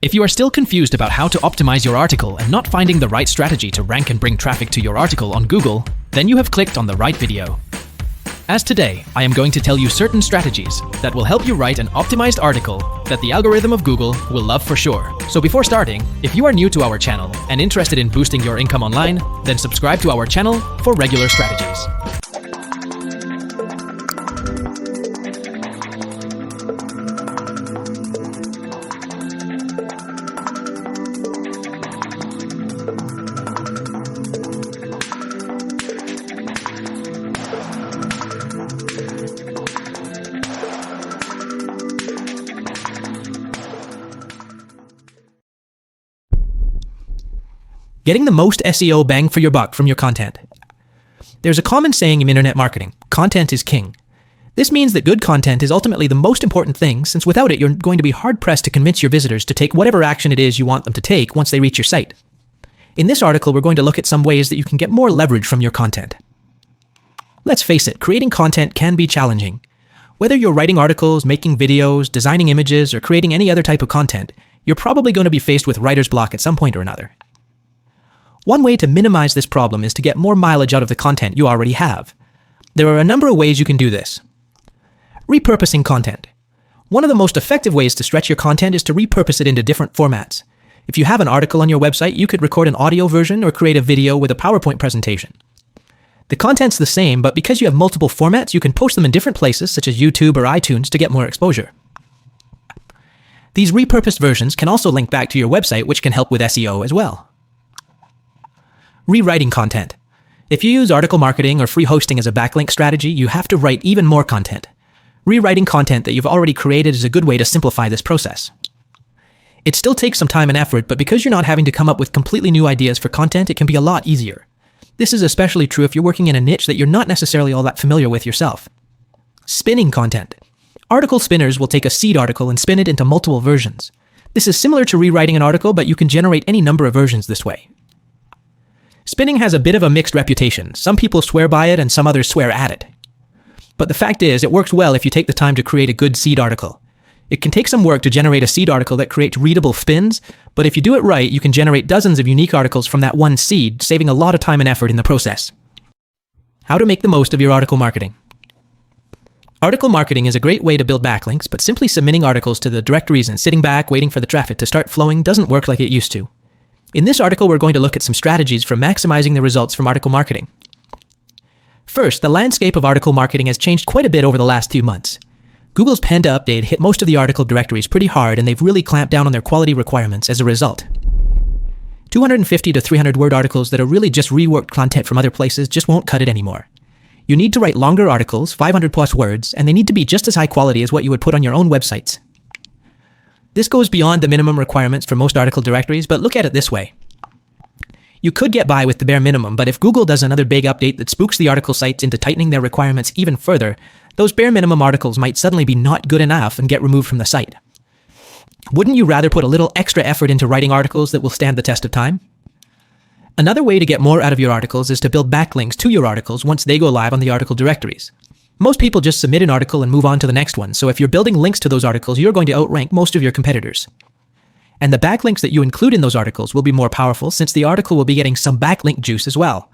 If you are still confused about how to optimize your article and not finding the right strategy to rank and bring traffic to your article on Google, then you have clicked on the right video. As today, I am going to tell you certain strategies that will help you write an optimized article that the algorithm of Google will love for sure. So before starting, if you are new to our channel and interested in boosting your income online, then subscribe to our channel for regular strategies. Getting the most SEO bang for your buck from your content. There's a common saying in internet marketing, content is king. This means that good content is ultimately the most important thing, since without it you're going to be hard-pressed to convince your visitors to take whatever action it is you want them to take once they reach your site. In this article, we're going to look at some ways that you can get more leverage from your content. Let's face it, creating content can be challenging. Whether you're writing articles, making videos, designing images, or creating any other type of content, you're probably going to be faced with writer's block at some point or another. One way to minimize this problem is to get more mileage out of the content you already have. There are a number of ways you can do this. Repurposing content. One of the most effective ways to stretch your content is to repurpose it into different formats. If you have an article on your website, you could record an audio version or create a video with a PowerPoint presentation. The content's the same, but because you have multiple formats, you can post them in different places, such as YouTube or iTunes, to get more exposure. These repurposed versions can also link back to your website, which can help with SEO as well. Rewriting content. If you use article marketing or free hosting as a backlink strategy, you have to write even more content. Rewriting content that you've already created is a good way to simplify this process. It still takes some time and effort, but because you're not having to come up with completely new ideas for content, it can be a lot easier. This is especially true if you're working in a niche that you're not necessarily all that familiar with yourself. Spinning content. Article spinners will take a seed article and spin it into multiple versions. This is similar to rewriting an article, but you can generate any number of versions this way. Spinning has a bit of a mixed reputation. Some people swear by it and some others swear at it. But the fact is, it works well if you take the time to create a good seed article. It can take some work to generate a seed article that creates readable spins, but if you do it right, you can generate dozens of unique articles from that one seed, saving a lot of time and effort in the process. How to make the most of your article marketing. Article marketing is a great way to build backlinks, but simply submitting articles to the directories and sitting back waiting for the traffic to start flowing doesn't work like it used to. In this article, we're going to look at some strategies for maximizing the results from article marketing. First, the landscape of article marketing has changed quite a bit over the last few months. Google's Panda update hit most of the article directories pretty hard, and they've really clamped down on their quality requirements as a result. 250 to 300 word articles that are really just reworked content from other places just won't cut it anymore. You need to write longer articles, 500 plus words, and they need to be just as high quality as what you would put on your own websites. This goes beyond the minimum requirements for most article directories, but look at it this way. You could get by with the bare minimum, but if Google does another big update that spooks the article sites into tightening their requirements even further, those bare minimum articles might suddenly be not good enough and get removed from the site. Wouldn't you rather put a little extra effort into writing articles that will stand the test of time? Another way to get more out of your articles is to build backlinks to your articles once they go live on the article directories. Most people just submit an article and move on to the next one, so if you're building links to those articles, you're going to outrank most of your competitors. And the backlinks that you include in those articles will be more powerful, since the article will be getting some backlink juice as well.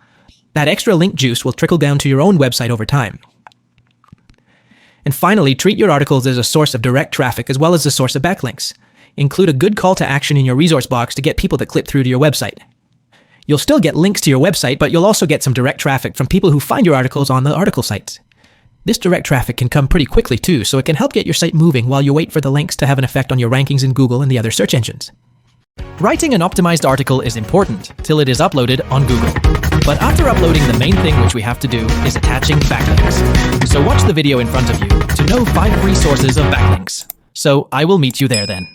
That extra link juice will trickle down to your own website over time. And finally, treat your articles as a source of direct traffic as well as a source of backlinks. Include a good call to action in your resource box to get people to click through to your website. You'll still get links to your website, but you'll also get some direct traffic from people who find your articles on the article sites. This direct traffic can come pretty quickly too, so it can help get your site moving while you wait for the links to have an effect on your rankings in Google and the other search engines. Writing an optimized article is important till it is uploaded on Google. But after uploading, the main thing which we have to do is attaching backlinks. So watch the video in front of you to know 5 free sources of backlinks. So I will meet you there then.